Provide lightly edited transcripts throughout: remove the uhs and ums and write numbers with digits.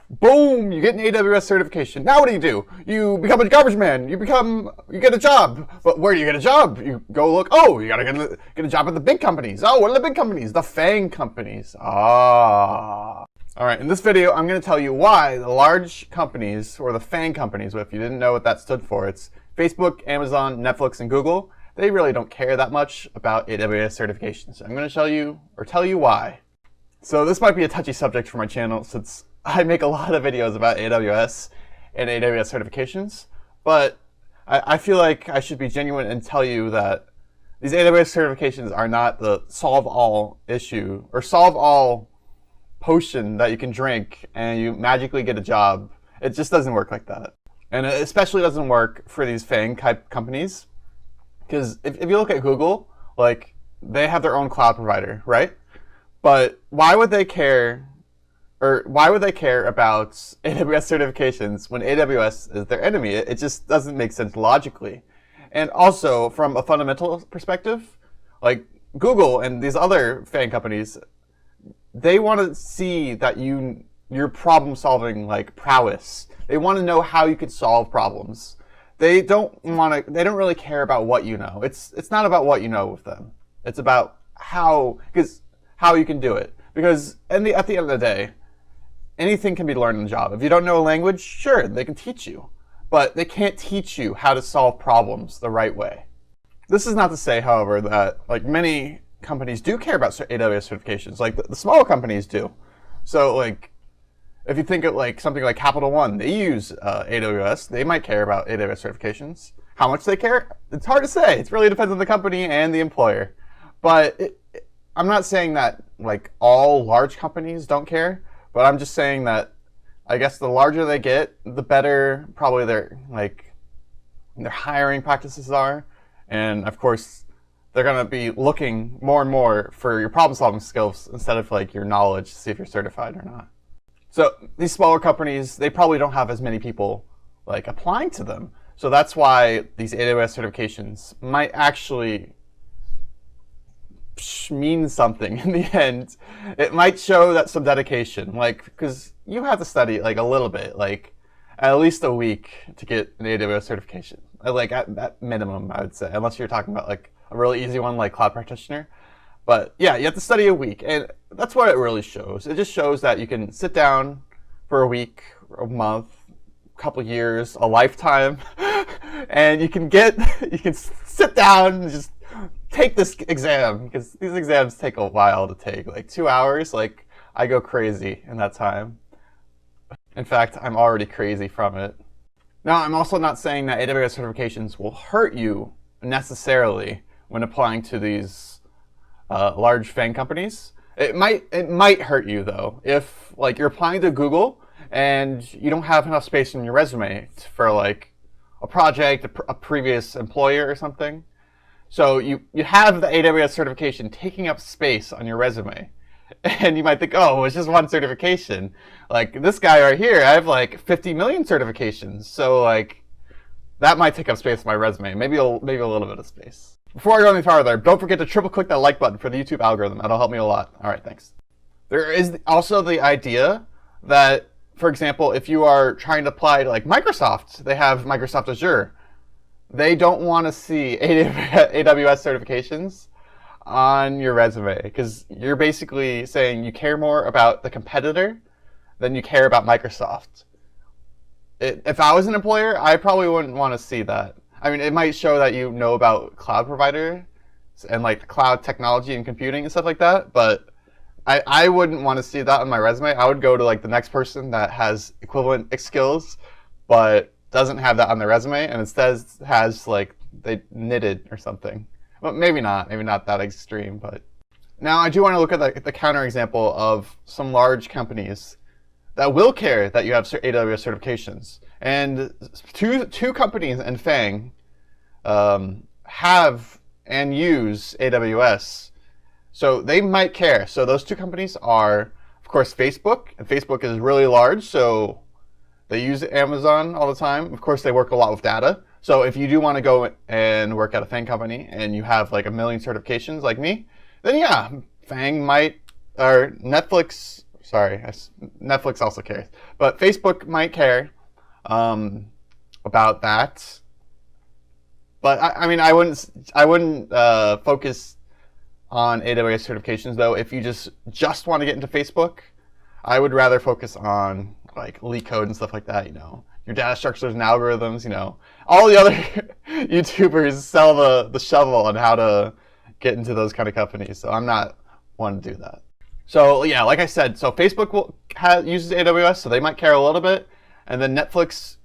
Boom! You get an AWS certification. Now what do? You become a garbage man. You get a job. But where do you get a job? You go look. Oh, you gotta get a job at the big companies. Oh, what are the big companies? The FAANG companies. Ah. All right, in this video, I'm going to tell you why the large companies, or the FAANG companies, if you didn't know what that stood for, it's Facebook, Amazon, Netflix, and Google. They really don't care that much about AWS certifications. I'm going to show you, or tell you why. So this might be a touchy subject for my channel since I make a lot of videos about AWS and AWS certifications, but I feel like I should be genuine and tell you that these AWS certifications are not the solve-all issue, or solve-all potion that you can drink and you magically get a job. It just doesn't work like that. And it especially doesn't work for these FAANG type companies. Because if you look at Google, like, they have their own cloud provider, right? But why would they care, or why would they care about AWS certifications when AWS is their enemy? It just doesn't make sense logically. And also, from a fundamental perspective, like Google and these other FAANG companies, they want to see that your problem-solving like prowess. They want to know how you could solve problems. They don't really care about what you know. It's not about what you know with them. It's about how you can do it. Because at the end of the day, anything can be learned in the job. If you don't know a language, sure, they can teach you. But they can't teach you how to solve problems the right way. This is not to say, however, that like many companies do care about AWS certifications. Like the smaller companies do. So like, if you think of like something like Capital One, they use AWS. They might care about AWS certifications. How much they care? It's hard to say. It really depends on the company and the employer. But I'm not saying that like all large companies don't care. But I'm just saying that I guess the larger they get, the better probably their hiring practices are. And of course, they're going to be looking more and more for your problem-solving skills instead of like your knowledge to see if you're certified or not. So these smaller companies, they probably don't have as many people like applying to them. So that's why these AWS certifications might actually mean something in the end. It might show that some dedication, like, because you have to study like a little bit, like at least a week to get an AWS certification. Like at minimum, I would say, unless you're talking about like a really easy one like Cloud Practitioner. But yeah, you have to study a week, and that's what it really shows. It just shows that you can sit down for a week, a month, a couple years, a lifetime, and you can sit down and just take this exam, because these exams take a while to take, like 2 hours. Like, I go crazy in that time. In fact, I'm already crazy from it. Now, I'm also not saying that AWS certifications will hurt you necessarily when applying to these large FAANG companies. It might hurt you though if like you're applying to Google and you don't have enough space in your resume for like a project, a previous employer or something. So you have the AWS certification taking up space on your resume, and you might think, oh, it's just one certification. Like this guy right here, I have like 50 million certifications, so like that might take up space on my resume. Maybe a little bit of space. Before I go any farther, don't forget to triple click that like button for the YouTube algorithm. That'll help me a lot. All right, thanks. There is also the idea that, for example, if you are trying to apply to like Microsoft, they have Microsoft Azure. They don't want to see AWS certifications on your resume because you're basically saying you care more about the competitor than you care about Microsoft. If I was an employer, I probably wouldn't want to see that. I mean, it might show that you know about cloud provider and like cloud technology and computing and stuff like that, but I wouldn't want to see that on my resume. I would go to like the next person that has equivalent skills, but doesn't have that on their resume, and instead has like they knitted or something. Well, maybe not that extreme, but now I do want to look at the counterexample of some large companies that will care that you have AWS certifications. And two companies in FAANG have and use AWS. So they might care. So those two companies are, of course, Facebook. And Facebook is really large, so they use Amazon all the time. Of course, they work a lot with data. So if you do want to go and work at a FAANG company and you have like 1 million certifications like me, then yeah, FAANG might, or Netflix sorry, Netflix also cares. But Facebook might care about that. But I mean, I wouldn't focus on AWS certifications though. If you just want to get into Facebook, I would rather focus on like Leetcode and stuff like that. Your data structures and algorithms. All the other YouTubers sell the shovel on how to get into those kind of companies. So I'm not one to do that. So yeah, like I said, so Facebook uses AWS, so they might care a little bit, and then Netflix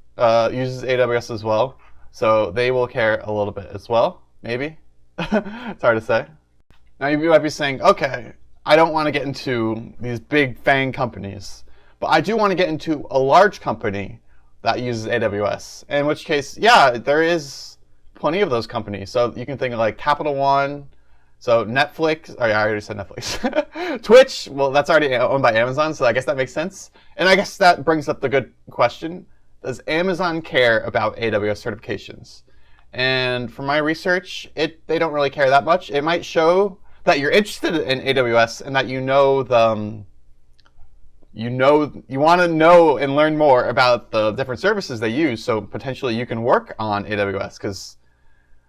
uses AWS as well, so they will care a little bit as well. Maybe. It's hard to say. Now you might be saying, okay, I don't want to get into these big FAANG companies, but I do want to get into a large company that uses AWS. In which case, yeah, there is plenty of those companies. So you can think of like Capital One. So Netflix, oh yeah, I already said Netflix. Twitch, well, that's already owned by Amazon, so I guess that makes sense. And I guess that brings up the good question. Does Amazon care about AWS certifications? And from my research, they don't really care that much. It might show that you're interested in AWS and that you want to know and learn more about the different services they use, so potentially you can work on AWS, because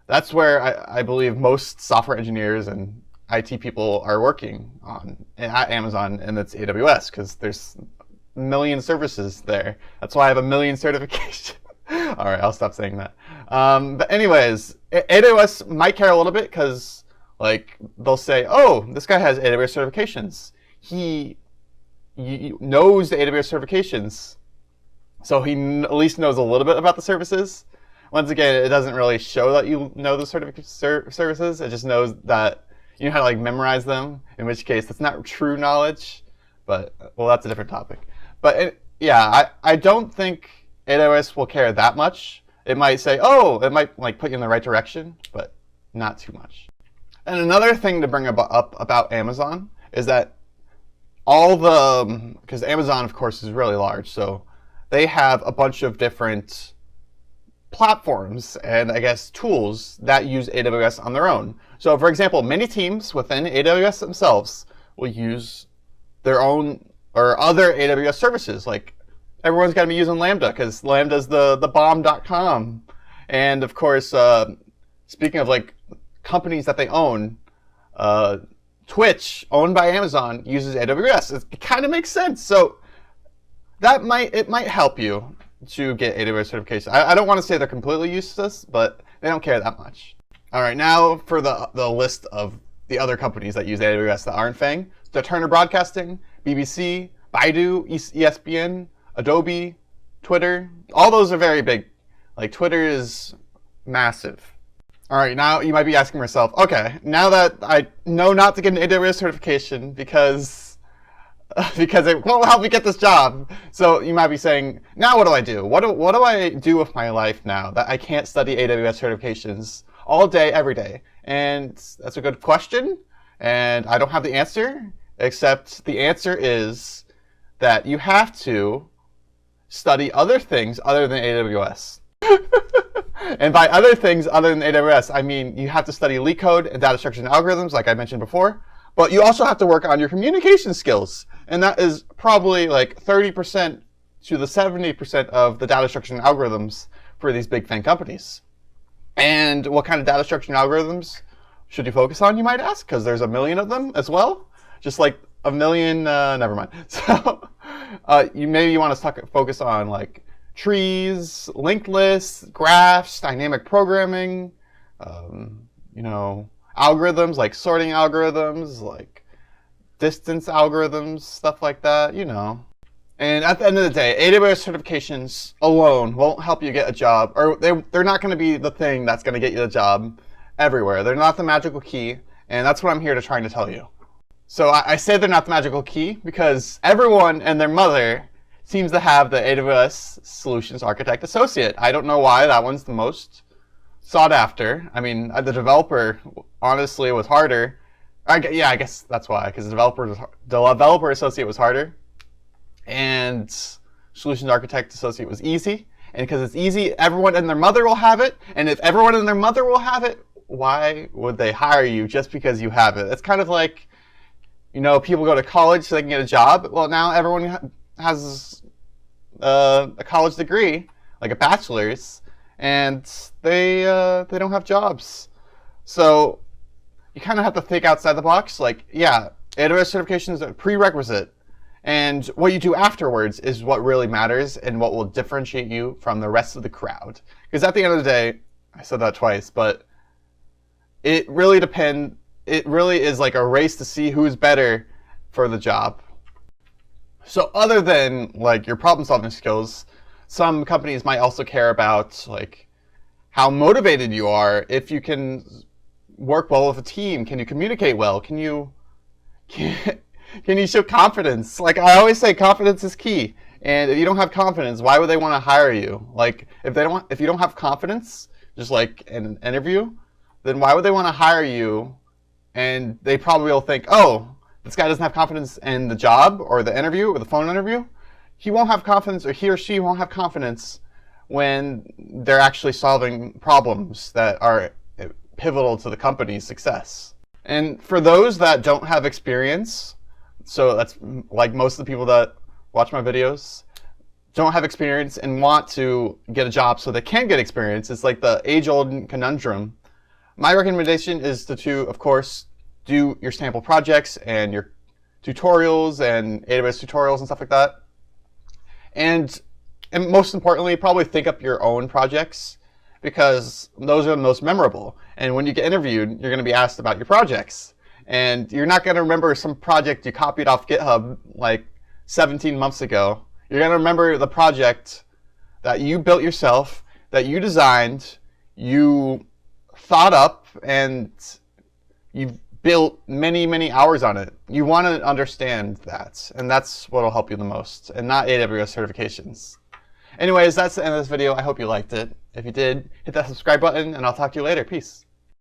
that's where I believe most software engineers and IT people are working on at Amazon, and it's AWS, because there's a million services there. That's why I have a million certifications. All right, I'll stop saying that. But anyways, AWS might care a little bit, because like they'll say, oh, this guy has AWS certifications. He knows the AWS certifications, so he at least knows a little bit about the services. Once again, it doesn't really show that you know the services. It just knows that you know how to like memorize them, in which case that's not true knowledge. But, well, that's a different topic. But yeah, I don't think AWS will care that much. It might say, oh, it might like put you in the right direction, but not too much. And another thing to bring up about Amazon is that because Amazon, of course, is really large, so they have a bunch of different platforms and I guess tools that use AWS on their own. So for example, many teams within AWS themselves will use their own or other AWS services. Like everyone's got to be using Lambda, because Lambda's the bomb.com. And of course, speaking of like companies that they own, Twitch, owned by Amazon, uses AWS. It kind of makes sense. So it might help you to get AWS certification. I don't want to say they're completely useless, but they don't care that much. All right, now for the list of the other companies that use AWS that aren't FAANG. So Turner Broadcasting, BBC, Baidu, ESPN, Adobe, Twitter. All those are very big. Like Twitter is massive. All right, now you might be asking yourself, okay, now that I know not to get an AWS certification because it won't help me get this job. So you might be saying, now what do I do? What do I do with my life now that I can't study AWS certifications all day, every day? And that's a good question, and I don't have the answer, except the answer is that you have to study other things other than AWS. And by other things other than AWS, I mean you have to study Leetcode and data structures and algorithms, like I mentioned before, but you also have to work on your communication skills. And that is probably like 30% to the 70% of the data structures and algorithms for these big FAANG companies. And what kind of data structure and algorithms should you focus on, you might ask? Because there's a million of them as well. Just like a million, never mind. So maybe you want to focus on like trees, linked lists, graphs, dynamic programming, algorithms like sorting algorithms, like distance algorithms, stuff like that, And at the end of the day, AWS certifications alone won't help you get a job, or they're not going to be the thing that's going to get you a job everywhere. They're not the magical key, and that's what I'm here to try to tell you. So I say they're not the magical key because everyone and their mother seems to have the AWS Solutions Architect Associate. I don't know why that one's the most sought after. I mean, the developer, honestly, was harder. I guess that's why, because the developer associate was harder, and Solutions Architect Associate was easy. And because it's easy, everyone and their mother will have it. And if everyone and their mother will have it, why would they hire you just because you have it? It's kind of like People go to college so they can get a job. Well, now everyone has a college degree, like a bachelor's, and they don't have jobs. So you kind of have to think outside the box. Like, yeah, AWS certification is a prerequisite, and what you do afterwards is what really matters and what will differentiate you from the rest of the crowd. Because at the end of the day, I said that twice, but it really depends. It really is like a race to see who's better for the job. So other than like your problem-solving skills, some companies might also care about like how motivated you are, if you can work well with a team, can you communicate well, can you show confidence? Like I always say, confidence is key. And if you don't have confidence, why would they want to hire you? Like if you don't have confidence, just like in an interview, then why would they want to hire you? And they probably will think, oh, this guy doesn't have confidence in the job or the interview or the phone interview. He won't have confidence, or he or she won't have confidence when they're actually solving problems that are pivotal to the company's success. And for those that don't have experience, so that's like most of the people that watch my videos, don't have experience and want to get a job so they can get experience. It's like the age-old conundrum. My recommendation is to, of course, do your sample projects and your tutorials and AWS tutorials and stuff like that. And most importantly, probably think up your own projects, because those are the most memorable. And when you get interviewed, you're going to be asked about your projects. And you're not going to remember some project you copied off GitHub like 17 months ago. You're going to remember the project that you built yourself, that you designed, you thought up, and you've built many, many hours on it. You want to understand that, and that's what will help you the most, and not AWS certifications. Anyways, that's the end of this video. I hope you liked it. If you did, hit that subscribe button, and I'll talk to you later. Peace.